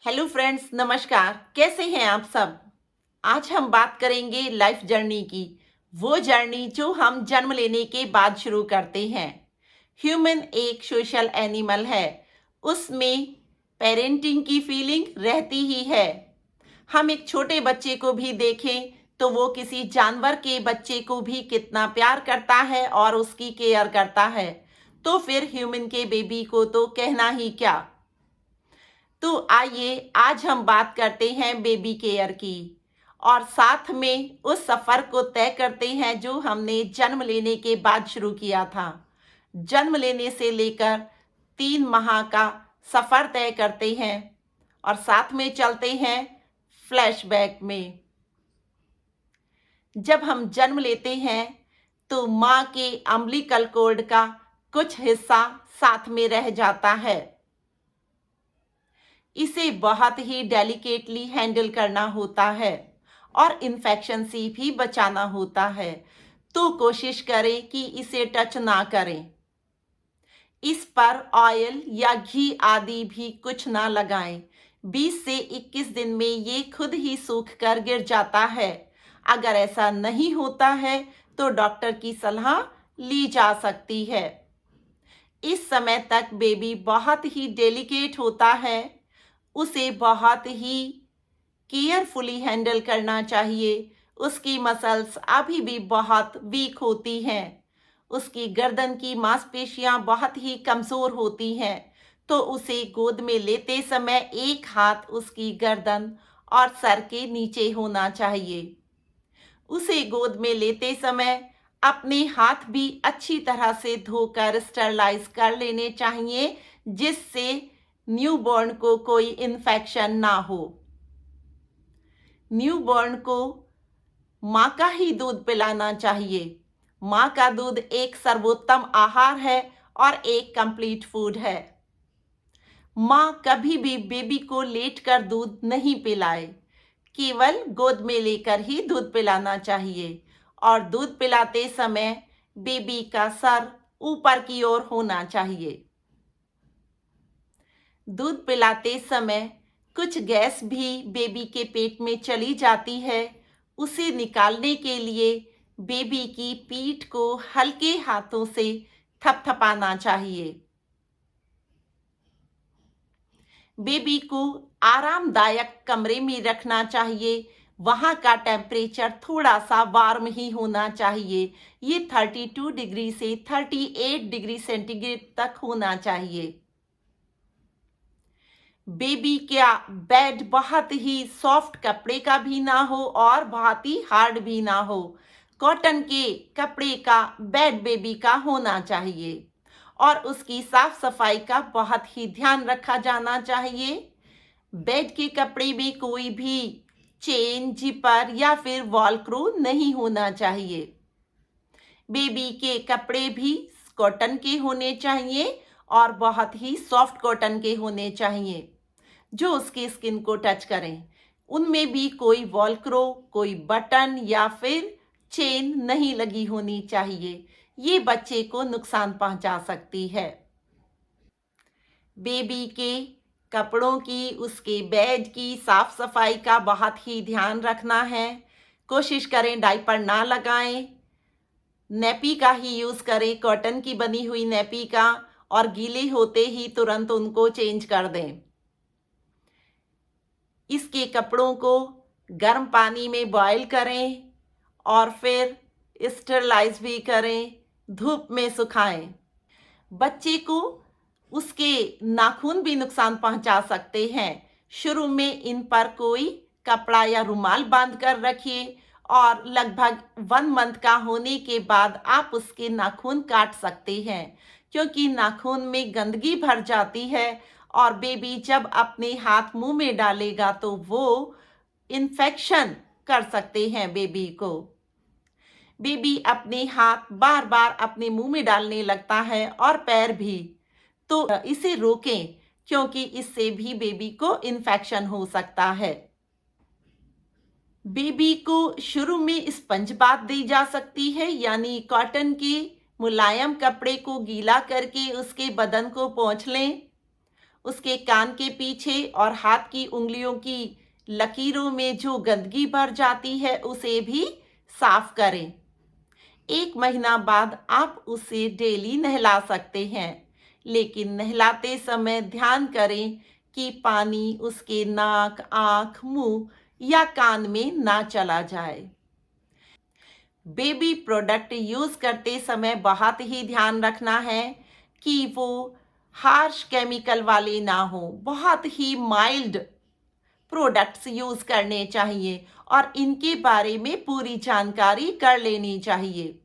Hello friends, नमस्कार। कैसे हैं आप सब? आज हम बात करेंगे लाइफ जर्नी की। वो जर्नी जो हम जन्म लेने के बाद शुरू करते हैं। ह्यूमन एक सोशल एनिमल है। उसमें पेरेंटिंग की फीलिंग रहती ही है। हम एक छोटे बच्चे को भी देखें तो वो किसी जानवर के बच्चे को भी कितना प्यार करता है और उसकी केयर करता है, तो फिर ह्यूमन के बेबी को तो कहना ही क्या। तो आइए आज हम बात करते हैं बेबी केयर की और साथ में उस सफ़र को तय करते हैं जो हमने जन्म लेने के बाद शुरू किया था। जन्म लेने से लेकर 3 माह का सफ़र तय करते हैं और साथ में चलते हैं फ्लैशबैक में। जब हम जन्म लेते हैं तो माँ के अम्बिलिकल कॉर्ड का कुछ हिस्सा साथ में रह जाता है। इसे बहुत ही डेलिकेटली हैंडल करना होता है और इन्फेक्शन से भी बचाना होता है, तो कोशिश करें कि इसे टच ना करें। इस पर ऑयल या घी आदि भी कुछ ना लगाएं। 20 से 21 दिन में ये खुद ही सूख कर गिर जाता है। अगर ऐसा नहीं होता है तो डॉक्टर की सलाह ली जा सकती है। इस समय तक बेबी बहुत ही डेलिकेट होता है। उसे बहुत ही केयरफुली हैंडल करना चाहिए। उसकी मसल्स अभी भी बहुत वीक होती हैं। उसकी गर्दन की मांसपेशियां बहुत ही कमज़ोर होती हैं, तो उसे गोद में लेते समय एक हाथ उसकी गर्दन और सर के नीचे होना चाहिए। उसे गोद में लेते समय अपने हाथ भी अच्छी तरह से धोकर स्टरलाइज कर लेने चाहिए, जिससे न्यूबॉर्न को कोई इन्फेक्शन ना हो। न्यूबॉर्न को माँ का ही दूध पिलाना चाहिए। माँ का दूध एक सर्वोत्तम आहार है और एक कंप्लीट फूड है। माँ कभी भी बेबी को लेटकर दूध नहीं पिलाए, केवल गोद में लेकर ही दूध पिलाना चाहिए और दूध पिलाते समय बेबी का सर ऊपर की ओर होना चाहिए। दूध पिलाते समय कुछ गैस भी बेबी के पेट में चली जाती है। उसे निकालने के लिए बेबी की पीठ को हल्के हाथों से थपथपाना चाहिए। बेबी को आरामदायक कमरे में रखना चाहिए। वहाँ का टेम्परेचर थोड़ा सा वार्म ही होना चाहिए। ये 32 डिग्री से 38 डिग्री सेंटीग्रेड तक होना चाहिए। बेबी का बेड बहुत ही सॉफ्ट कपड़े का भी ना हो और बहुत ही हार्ड भी ना हो। कॉटन के कपड़े का बेड बेबी का होना चाहिए और उसकी साफ सफाई का बहुत ही ध्यान रखा जाना चाहिए। बेड के कपड़े में कोई भी चेन, जिपर या फिर वॉलक्रो नहीं होना चाहिए। बेबी के कपड़े भी कॉटन के होने चाहिए और बहुत ही सॉफ्ट कॉटन के होने चाहिए जो उसकी स्किन को टच करें। उनमें भी कोई वॉलक्रो, कोई बटन या फिर चेन नहीं लगी होनी चाहिए। ये बच्चे को नुकसान पहुंचा सकती है। बेबी के कपड़ों की, उसके बेड की साफ सफाई का बहुत ही ध्यान रखना है। कोशिश करें डायपर ना लगाएं। नेपी का ही यूज़ करें, कॉटन की बनी हुई नेपी का, और गीले होते ही तुरंत उनको चेंज कर दें। इसके कपड़ों को गर्म पानी में बॉयल करें और फिर स्टरलाइज भी करें, धूप में सुखाएं। बच्चे को उसके नाखून भी नुकसान पहुंचा सकते हैं। शुरू में इन पर कोई कपड़ा या रुमाल बांध कर रखिए और लगभग 1 मंथ का होने के बाद आप उसके नाखून काट सकते हैं, क्योंकि नाखून में गंदगी भर जाती है और बेबी जब अपने हाथ मुंह में डालेगा तो वो इन्फेक्शन कर सकते हैं बेबी को। बेबी अपने हाथ बार बार अपने मुंह में डालने लगता है और पैर भी, तो इसे रोकें, क्योंकि इससे भी बेबी को इन्फेक्शन हो सकता है। बेबी को शुरू में स्पंज बाथ दी जा सकती है, यानी कॉटन के मुलायम कपड़े को गीला करके उसके बदन को पोंछ लें। उसके कान के पीछे और हाथ की उंगलियों की लकीरों में जो गंदगी भर जाती है उसे भी साफ करें। 1 महीना बाद आप उसे डेली नहला सकते हैं, लेकिन नहलाते समय ध्यान करें कि पानी उसके नाक, आँख, मुंह या कान में ना चला जाए। बेबी प्रोडक्ट यूज करते समय बहुत ही ध्यान रखना है कि वो हार्श केमिकल वाले ना हो। बहुत ही माइल्ड प्रोडक्ट्स यूज करने चाहिए और इनके बारे में पूरी जानकारी कर लेनी चाहिए।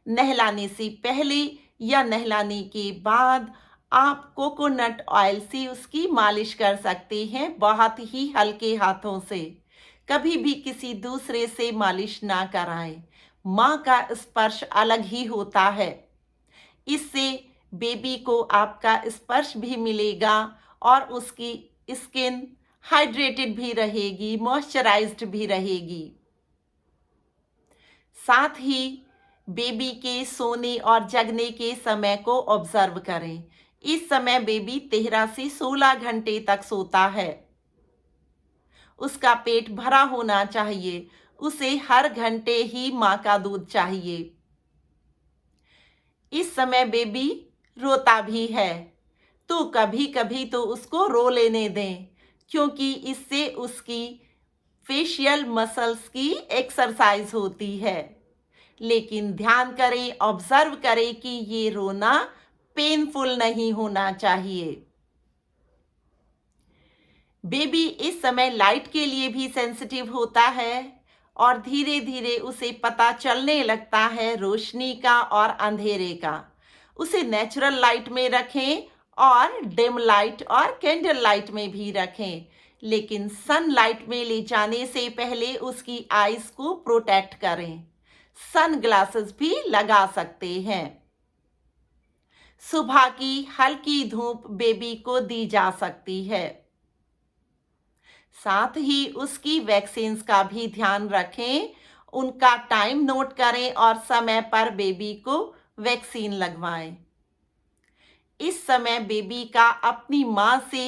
नहलाने से पहले या नहलाने के बाद आप कोकोनट ऑयल से उसकी मालिश कर सकते हैं, बहुत ही हल्के हाथों से। कभी भी किसी दूसरे से मालिश ना कराएं। माँ का स्पर्श अलग ही होता है, इससे बेबी को आपका स्पर्श भी मिलेगा और उसकी स्किन हाइड्रेटेड भी रहेगी, मॉइस्चराइज्ड भी रहेगी। साथ ही बेबी के सोने और जगने के समय को ऑब्जर्व करें। इस समय बेबी 13 से 16 घंटे तक सोता है। उसका पेट भरा होना चाहिए। उसे हर घंटे ही माँ का दूध चाहिए। इस समय बेबी रोता भी है, तो कभी कभी तो उसको रो लेने दें, क्योंकि इससे उसकी फेशियल मसल्स की एक्सरसाइज होती है। लेकिन ध्यान करें, ऑब्जर्व करें कि ये रोना पेनफुल नहीं होना चाहिए। बेबी इस समय लाइट के लिए भी सेंसिटिव होता है और धीरे धीरे उसे पता चलने लगता है रोशनी का और अंधेरे का। उसे नेचुरल लाइट में रखें और डिम लाइट और कैंडल लाइट में भी रखें, लेकिन सनलाइट में ले जाने से पहले उसकी आईज को प्रोटेक्ट करें। सन ग्लासेस भी लगा सकते हैं। सुबह की हल्की धूप बेबी को दी जा सकती है। साथ ही उसकी वैक्सीन्स का भी ध्यान रखें, उनका टाइम नोट करें और समय पर बेबी को वैक्सीन लगवाएं। इस समय बेबी का अपनी माँ से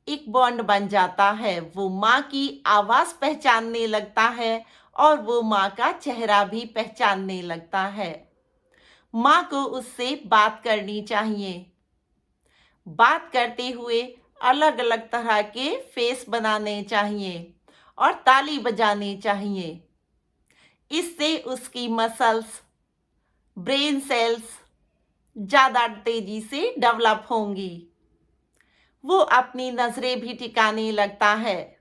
एक बॉन्ड बन जाता है। वो माँ की आवाज़ पहचानने लगता है और वो माँ का चेहरा भी पहचानने लगता है। माँ को उससे बात करनी चाहिए। बात करते हुए अलग अलग तरह के फेस बनाने चाहिए और ताली बजानी चाहिए। इससे उसकी मसल्स, ब्रेन सेल्स ज़्यादा तेजी से डेवलप होंगी। वो अपनी नज़रें भी टिकाने लगता है।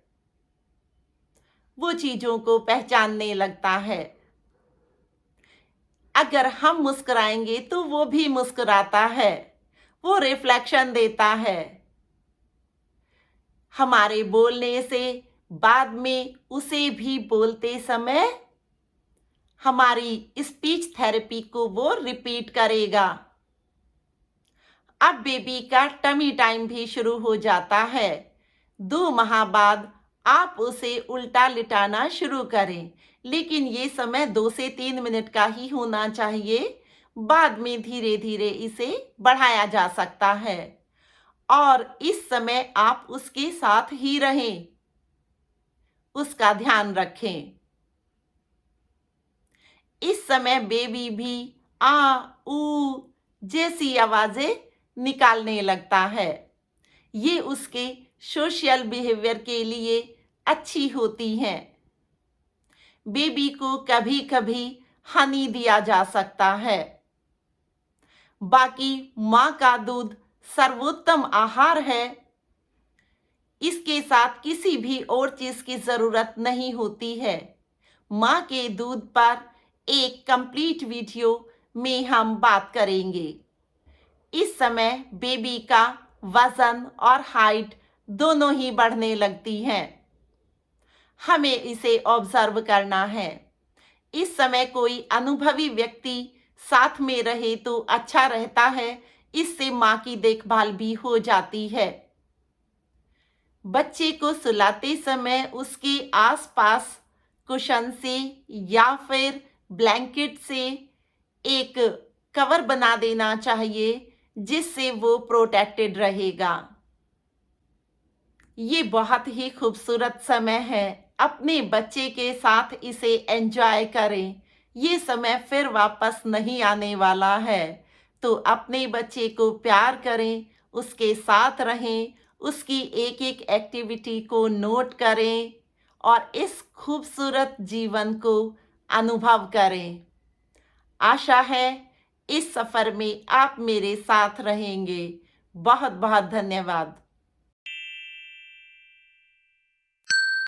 वो चीज़ों को पहचानने लगता है। अगर हम मुस्कुराएंगे तो वो भी मुस्कुराता है। वो रिफ्लेक्शन देता है। हमारे बोलने से बाद में उसे भी बोलते समय हमारी स्पीच थेरेपी को वो रिपीट करेगा। अब बेबी का टमी टाइम भी शुरू हो जाता है। 2 माह बाद आप उसे उल्टा लिटाना शुरू करें, लेकिन ये समय 2 से 3 मिनट का ही होना चाहिए। बाद में धीरे धीरे इसे बढ़ाया जा सकता है और इस समय आप उसके साथ ही रहें, उसका ध्यान रखें। इस समय बेबी भी आ, ऊ जैसी आवाजें निकालने लगता है। ये उसके सोशल बिहेवियर के लिए अच्छी होती हैं। बेबी को कभी कभी हनी दिया जा सकता है। बाकी माँ का दूध सर्वोत्तम आहार है। इसके साथ किसी भी और चीज की जरूरत नहीं होती है। माँ के दूध पर एक कंप्लीट वीडियो में हम बात करेंगे। इस समय बेबी का वजन और हाइट दोनों ही बढ़ने लगती हैं। हमें इसे ऑब्जर्व करना है। इस समय कोई अनुभवी व्यक्ति साथ में रहे तो अच्छा रहता है। इससे माँ की देखभाल भी हो जाती है। बच्चे को सुलाते समय उसके आसपास कुशन से या फिर ब्लैंकेट से एक कवर बना देना चाहिए, जिससे वो प्रोटेक्टेड रहेगा। ये बहुत ही खूबसूरत समय है। अपने बच्चे के साथ इसे एन्जॉय करें। ये समय फिर वापस नहीं आने वाला है। तो अपने बच्चे को प्यार करें, उसके साथ रहें, उसकी एक-एक एक्टिविटी को नोट करें और इस खूबसूरत जीवन को अनुभव करें। आशा है इस सफ़र में आप मेरे साथ रहेंगे। बहुत-बहुत धन्यवाद।